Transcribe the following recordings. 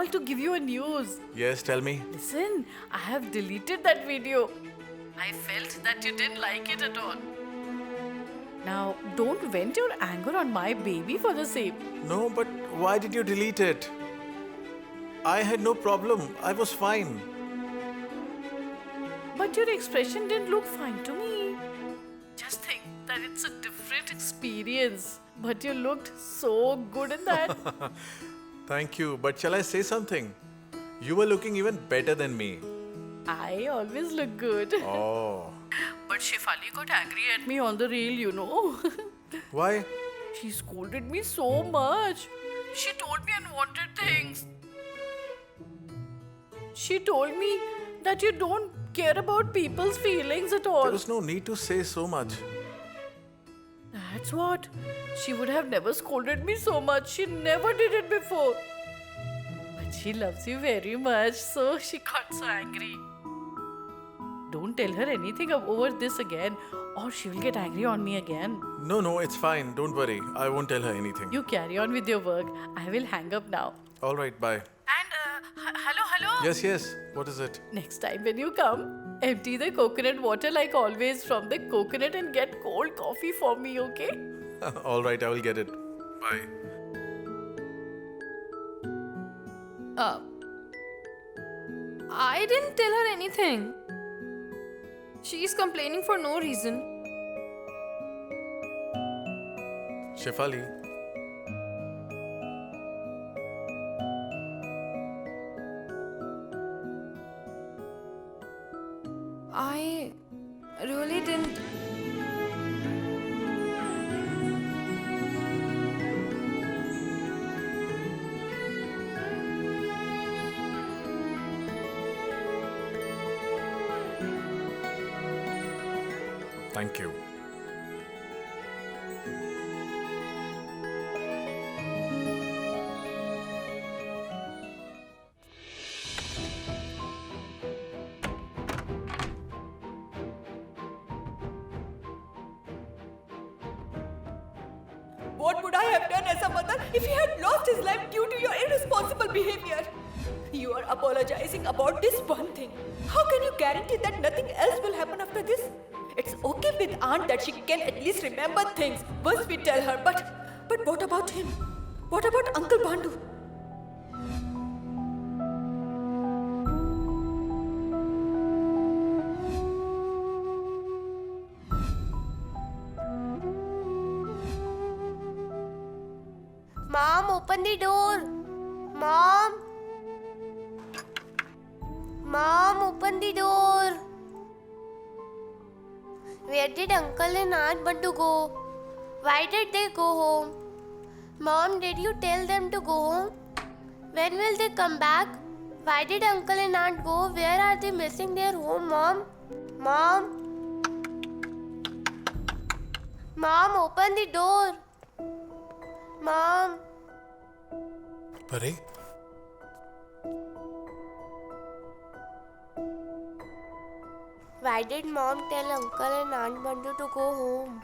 call to give you a news. Yes, tell me. Listen, I have deleted that video. I felt that you didn't like it at all. Now, don't vent your anger on my baby for the same. No, but why did you delete it? I had no problem. I was fine. But your expression didn't look fine to me. Just think that it's a different experience. But you looked so good in that. Thank you. But shall I say something? You were looking even better than me. I always look good. Oh. But Shefali got angry at me on the reel, you know. Why? She scolded me so much. She told me unwanted things. She told me that you don't care about people's feelings at all. There was no need to say so much. That's what. She would have never scolded me so much. She never did it before. But she loves you very much, so she got so angry. Don't tell her anything over this again, or she will get angry on me again. No, it's fine. Don't worry. I won't tell her anything. You carry on with your work. I will hang up now. All right, bye. And, hello? Yes. What is it? Next time when you come, empty the coconut water like always from the coconut and get cold coffee for me, okay? All right, I will get it. Bye. I didn't tell her anything. She's complaining for no reason. Shefali. I really didn't. Thank you. What would I have done as a mother if he had lost his life due to your irresponsible behavior? You are apologizing about this one thing. How can you guarantee that nothing else will happen after this? It's okay with Aunt that she can at least remember things once we tell her, but what about him? What about Uncle Bandu? Mom, open the door. Mom. Mom, open the door. Where did Uncle and Aunt Bandu go? Why did they go home? Mom, did you tell them to go home? When will they come back? Why did Uncle and Aunt go? Where are they missing their home, Mom? Mom. Mom, open the door. Mom. Pari? Why did Mom tell Uncle and Aunt Bandu to go home?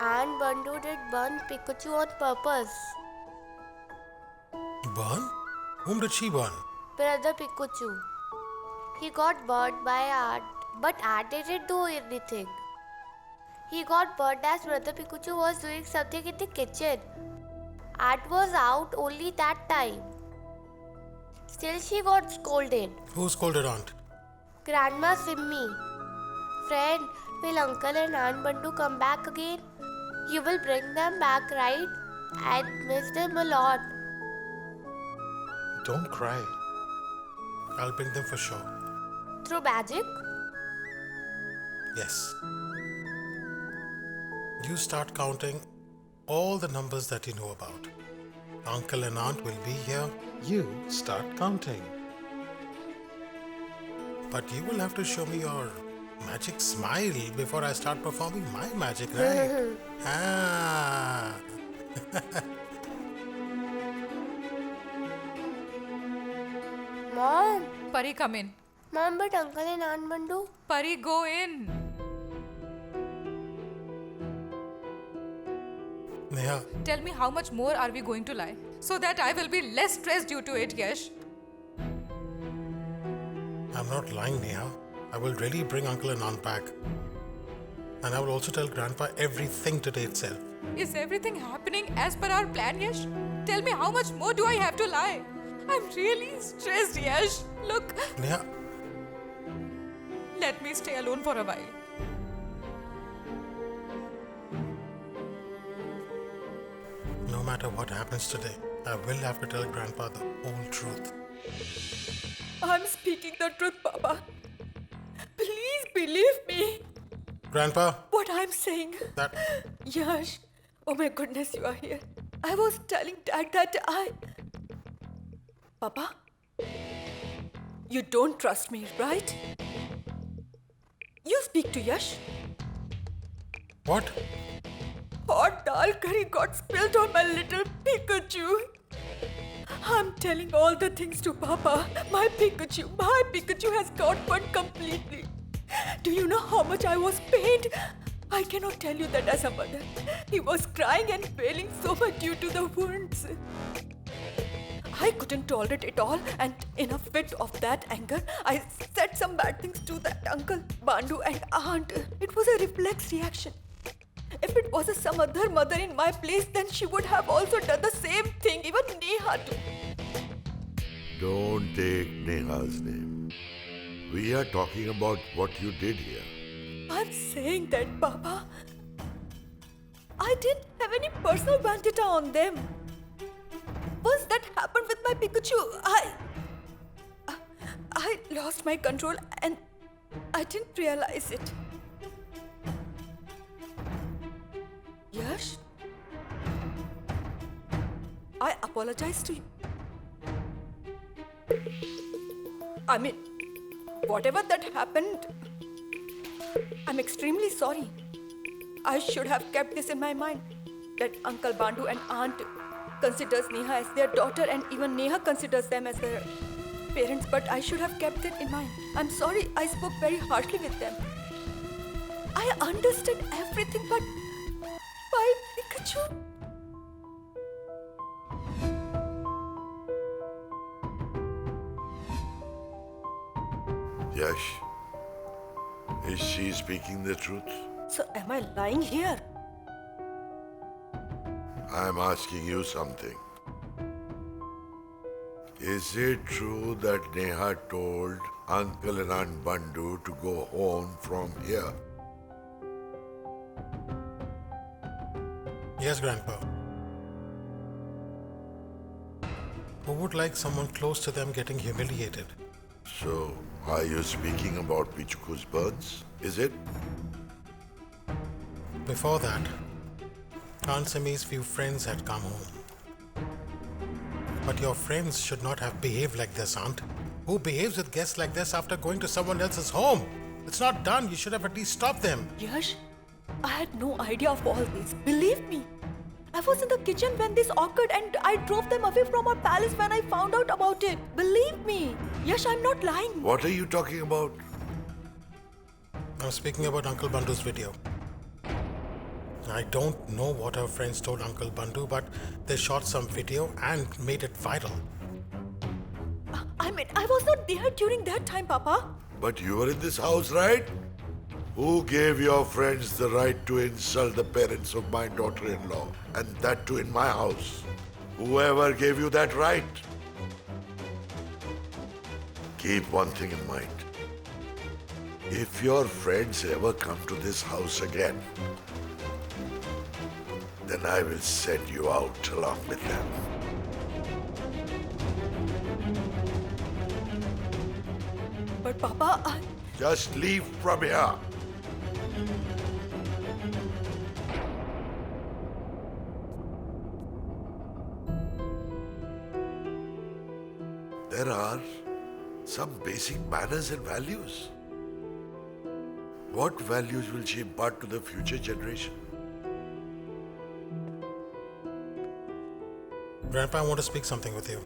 Aunt Bandu did burn Pikachu on purpose. Burn? Whom did she burn? Brother Pikachu. He got burned by Aunt, but Aunt didn't do anything. He got burned as Brother Pikachu was doing something in the kitchen. Aunt was out only that time. Still she got scolded. Who scolded Aunt? Grandma Simmi. Friend, will Uncle and Aunt Bandu come back again? You will bring them back, right? I miss them a lot. Don't cry. I'll bring them for sure. Through magic? Yes. You start counting all the numbers that you know about. Uncle and Aunt will be here. You start counting. But you will have to show me your magic smile before I start performing my magic, right? Ah. Mom. Pari, come in. Mom, but Uncle and Aunt Bandu? Pari, go in. Neha, Tell me, how much more are we going to lie? so that I will be less stressed due to it, Yash. I'm not lying, Neha. I will really bring uncle and aunt back. And I will also tell grandpa everything today itself. Is everything happening as per our plan, Yash? Tell me, how much more do I have to lie? I'm really stressed, Yash. Look, Neha, let me stay alone for a while. no matter what happens today, I will have to tell grandpa the whole truth. I'm speaking the truth, Papa. Please believe me. Grandpa, What I'm saying. that... Yash, oh my goodness, you are here. I was telling Dad that Papa, you don't trust me, right? You speak to Yash. What? Hot dal curry got spilled on my little Pikachu. I'm telling all the things to Papa. My Pikachu has got burned completely. Do you know how much I was pained? I cannot tell you that as a mother. He was crying and wailing so much due to the wounds. I couldn't tolerate it all, and in a fit of that anger, I said some bad things to that uncle, Bandu and aunt. It was a reflex reaction. If it was some other mother in my place, then she would have also done the same thing, even Neha too. Don't take Neha's name. We are talking about what you did here. I'm saying that, Papa. I didn't have any personal vendetta on them. Once that happened with my Pikachu, I lost my control and I didn't realize it. Yash, I apologize to you. I mean, whatever that happened, I'm extremely sorry. I should have kept this in my mind, that Uncle Bandu and Aunt considers Neha as their daughter and even Neha considers them as their parents, but I should have kept it in mind. I'm sorry I spoke very harshly with them. I understand everything, but why Pikachu? Yash, is she speaking the truth? So am I lying here? I'm asking you something. Is it true that Neha told Uncle and Aunt Bandu to go home from here? Yes, Grandpa. Who would like someone close to them getting humiliated? So, are you speaking about Pichuku's burns? Is it? Before that, Aunt Simi's few friends had come home. But your friends should not have behaved like this, Aunt. Who behaves with guests like this after going to someone else's home? It's not done. You should have at least stopped them. Yash, I had no idea of all this. Believe me. I was in the kitchen when this occurred and I drove them away from our palace when I found out about it. Believe me. Yash, I'm not lying. What are you talking about? I'm speaking about Uncle Bandu's video. I don't know what her friends told Uncle Bandu, but they shot some video and made it viral. I mean, I was not there during that time, Papa. But you were in this house, right? Who gave your friends the right to insult the parents of my daughter-in-law? And that too in my house? Whoever gave you that right? Keep one thing in mind. If your friends ever come to this house again, then I will send you out along with them. But Papa, Just leave from here. There are some basic manners and values. What values will she impart to the future generation? Grandpa, I want to speak something with you.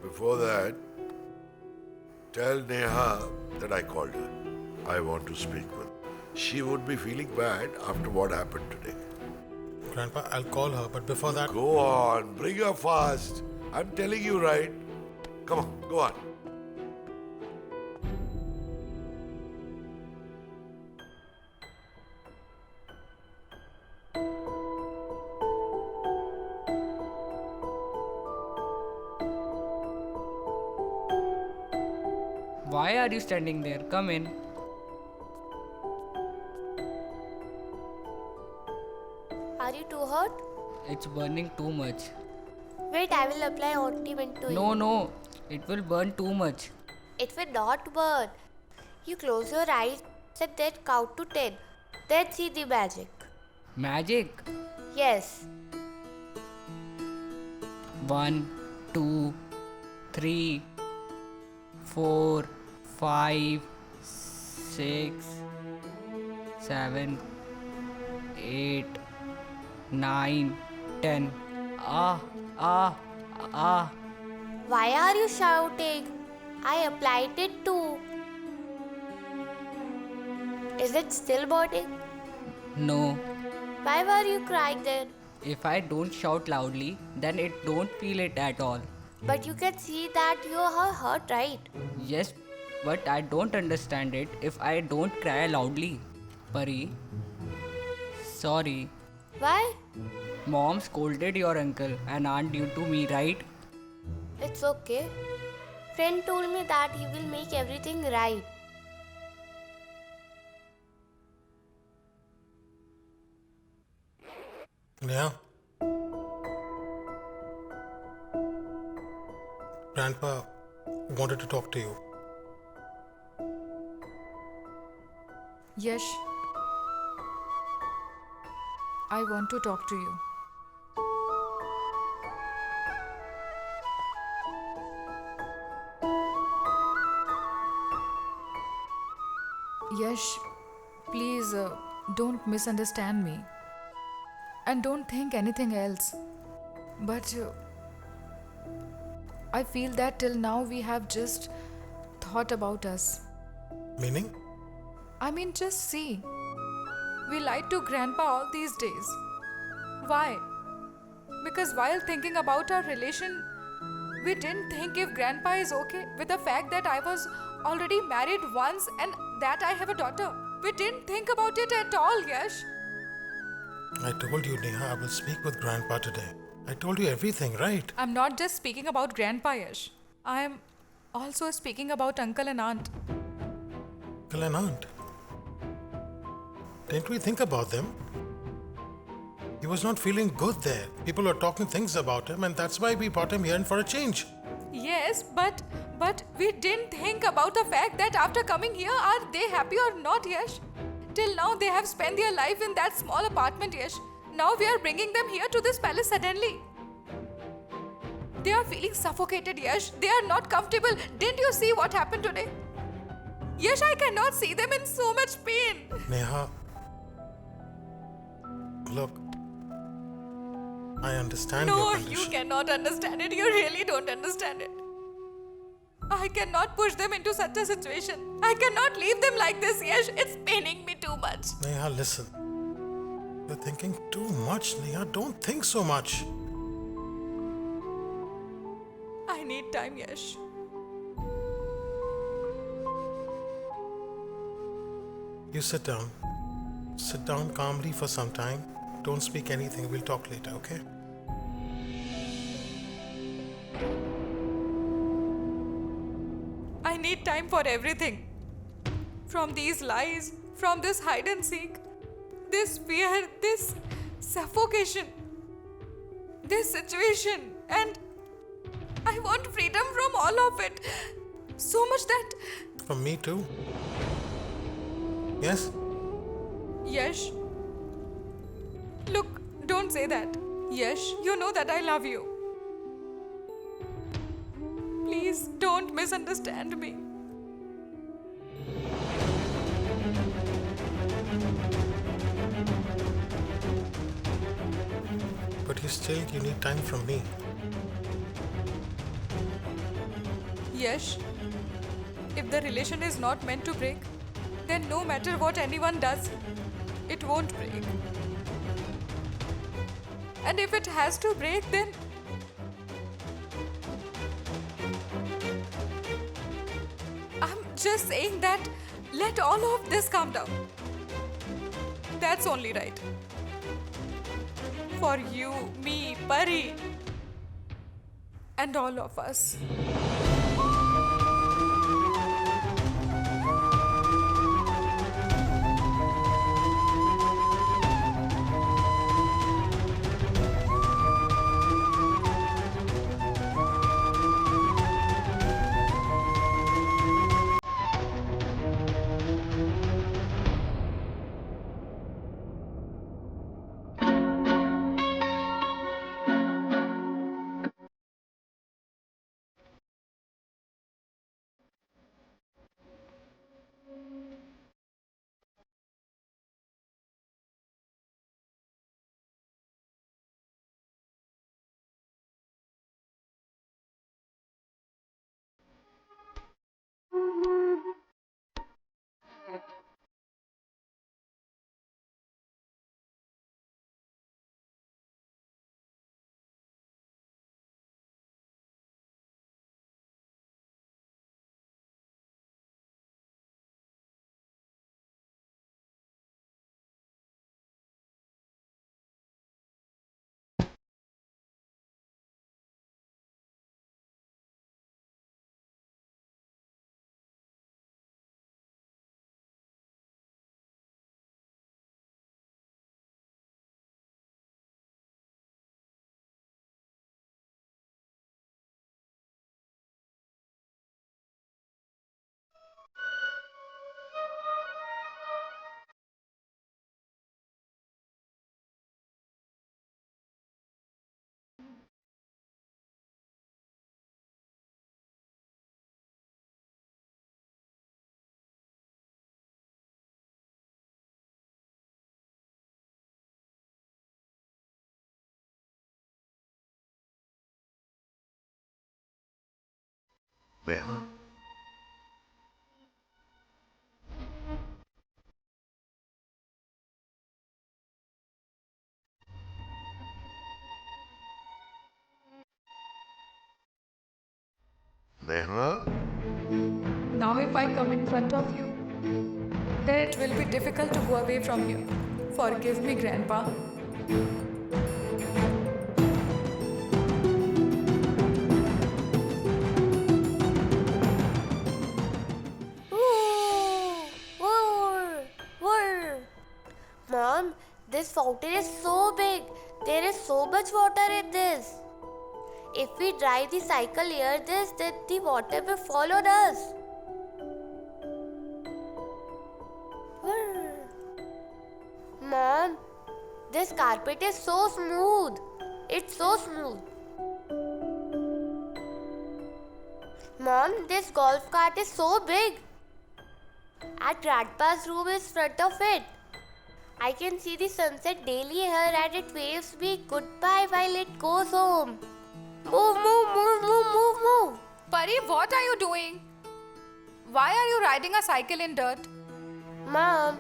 Before that, tell Neha that I called her. I want to speak with her. She would be feeling bad after what happened today. Grandpa, I'll call her, but before that, Go on, bring her fast. I'm telling you, right? Come on, go on. Why are you standing there? Come in. Are you too hot? It's burning too much. Wait, I will apply ointment to No, you. no. It will burn too much. It will not burn. You close your eyes and then count to 10. Then see the magic. Magic. Yes. 1, 2, 3, 4, 5, 6, 7, 8, 9, 10. Ah, ah, ah. Why are you shouting? I applied it too. Is it still burning? No. Why were you crying then? If I don't shout loudly, then it don't feel it at all. But you can see that you are hurt, right? Yes, but I don't understand it if I don't cry loudly. Pari, sorry. Why? Mom scolded your uncle and aunt due to me, right? It's okay. Friend told me that he will make everything right. yeah. Grandpa wanted to talk to you. Yash, I want to talk to you. Yash, please don't misunderstand me. And don't think anything else. But I feel that till now we have just thought about us. Meaning? I mean, just see. We lied to Grandpa all these days. Why? Because while thinking about our relation, we didn't think if Grandpa is okay with the fact that I was already married once and that I have a daughter. We didn't think about it at all, Yash. I told you, Neha, I will speak with Grandpa today. I told you everything, right? I'm not just speaking about Grandpa, Yash. I am also speaking about Uncle and Aunt. Uncle and Aunt. Didn't we think about them? He was not feeling good there. People were talking things about him, and that's why we brought him here for a change. Yes, but we didn't think about the fact that after coming here, are they happy or not, Yash? Till now, they have spent their life in that small apartment, Yash. Now we are bringing them here to this palace suddenly. They are feeling suffocated, Yash. They are not comfortable. Didn't you see what happened today? Yash, I cannot see them in so much pain. Neha, look, I understand No, your you condition. cannot understand it. You really don't understand it. I cannot push them into such a situation. I cannot leave them like this, Yash. It's paining me too much. Neha, listen. You're thinking too much, Neha. Don't think so much. I need time, Yash. You sit down. Sit down calmly for some time. Don't speak anything. We'll talk later, okay? I need time for everything. From these lies, from this hide and seek, this fear, this suffocation, this situation, and I want freedom from all of it. So much that, From me too. Yes? Yash, look, don't say that. Yash, you know that I love you. Please don't misunderstand me. But you need time from me. Yash, if the relation is not meant to break, then no matter what anyone does, it won't break. And if it has to break, then I'm just saying that let all of this calm down. That's only right. For you, me, Pari, and all of us. Neha. Neha? Now, if I come in front of you, then it will be difficult to go away from here. Forgive me, Grandpa. Mom, this fountain is so big. There is so much water in this. If we drive the cycle near this, then the water will fall on us. Mom, this carpet is so smooth. It's so smooth. Mom, this golf cart is so big. Our grandpa's room is front of it. I can see the sunset daily here and it waves me goodbye while it goes home. Move, move, move, move, move, move. Pari, what are you doing? Why are you riding a cycle in dirt? Mom,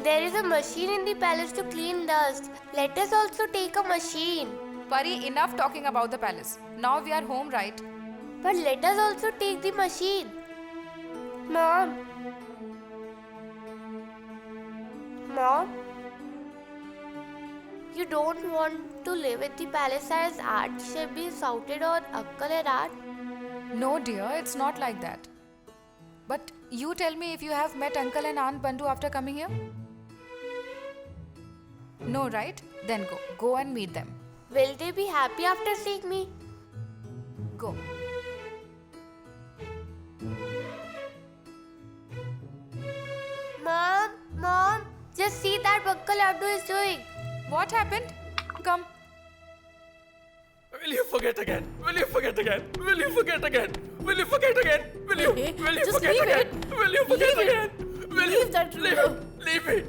there is a machine in the palace to clean dust. Let us also take a machine. Pari, enough talking about the palace. Now we are home, right? But let us also take the machine. Mom. Mom? You don't want to live at the palace as Aunt Shabby shouted on Uncle and Aunt? No, dear, it's not like that. But you tell me if you have met Uncle and Aunt Bandu after coming here? No, right? Then go. Go and meet them. Will they be happy after seeing me? Go. Mom, just see that Uncle Abdu is doing. What happened? Come. Will you forget again? Will you forget again? Will you forget again? Will you forget again? Will you Just forget leave again? it. Will you forget Leave it. again? Will Leave you that leave ruler. it? Leave it.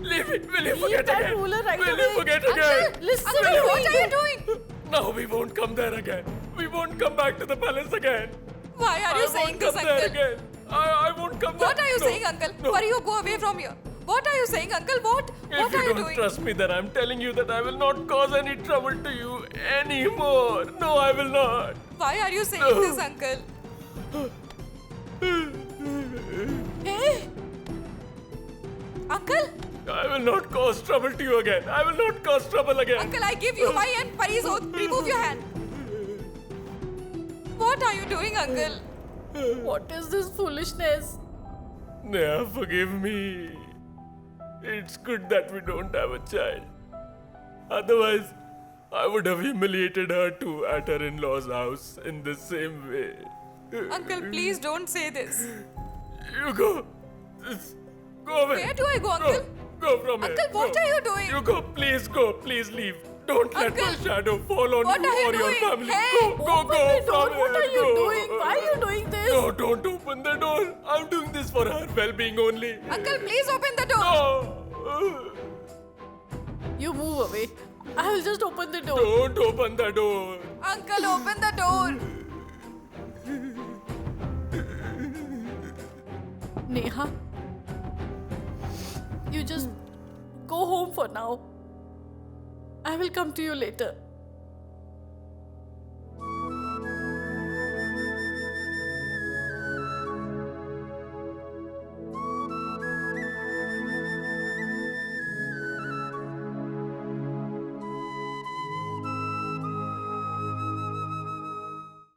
Leave it. Will you Leave forget that again? ruler right Will away. you forget again? Listen Uncle, to what me. are you doing? Now we won't come there again. We won't come back to the palace again. Why are you I saying won't this, come there Uncle? again. I won't come What back. are you No. saying, Uncle? No. Or you go away from here? What are you saying, Uncle? What If are you you don't doing? trust me, then I'm telling you that I will not cause any trouble to you anymore. No, I will not. Why are you saying No. this, Uncle? Hey! Uncle? I will not cause trouble to you again. I will not cause trouble again. Uncle, I give you my and Pari's oath. Remove your hand. What are you doing, Uncle? What is this foolishness? Neha, forgive me. It's good that we don't have a child. Otherwise, I would have humiliated her too at her in-laws' house in the same way. Uncle, please don't say this. You go. Just go away. Where do I go, Uncle? Go from here. Uncle, what Go. are you doing? You go. Please go. Please leave. Don't let my Uncle, shadow fall on what you are you or your doing? family. Hey, go Open the door. from What here. are you Go. doing? Why are you doing this? No, don't open the door. I'm doing this for her well-being only. Uncle, please open the door. No. You move away. I will just open the door. Don't open the door. Uncle, open the door. Neha, you just go home for now. I will come to you later.